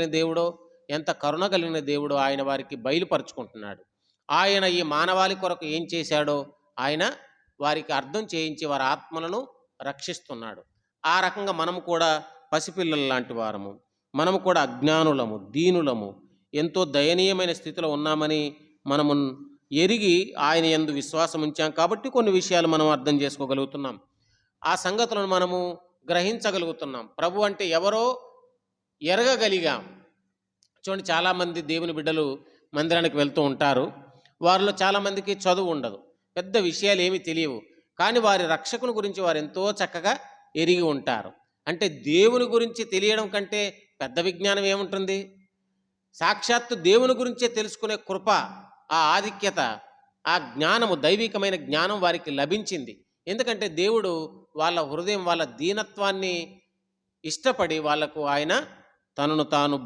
దేవుడో, ఎంత కరుణ కలిగిన దేవుడో ఆయన వారికి బయలుపరుచుకుంటున్నాడు. ఆయన ఈ మానవాళి కొరకు ఏం చేశాడో ఆయన వారికి అర్థం చేయించి వారి ఆత్మలను రక్షిస్తున్నాడు. ఆ రకంగా మనము కూడా పసిపిల్లల లాంటి వారము. మనము కూడా అజ్ఞానులము, దీనులము, ఎంతో దయనీయమైన స్థితిలో ఉన్నామని మనము ఎరిగి ఆయన యందు విశ్వాసం ఉంచాం కాబట్టి కొన్ని విషయాలు మనం అర్థం చేసుకోగలుగుతున్నాం. ఆ సంగతులను మనము గ్రహించగలుగుతున్నాం. ప్రభు అంటే ఎవరో ఎరగగలిగాం. చూడండి, చాలామంది దేవుని బిడ్డలు మందిరానికి వెళ్తూ ఉంటారు. వారిలో చాలామందికి చదువు ఉండదు, పెద్ద విషయాలు ఏమీ తెలియవు. కానీ వారి రక్షకుని గురించి వారు ఎంతో చక్కగా ఎరిగి ఉంటారు. అంటే దేవుని గురించి తెలియడం కంటే పెద్ద విజ్ఞానం ఏముంటుంది? సాక్షాత్తు దేవుని గురించే తెలుసుకునే కృప, ఆ ఆధిక్యత, ఆ జ్ఞానము, దైవికమైన జ్ఞానం వారికి లభించింది. ఎందుకంటే దేవుడు వాళ్ళ హృదయం, వాళ్ళ దీనత్వాన్ని ఇష్టపడి వాళ్లకు ఆయన తనను తాను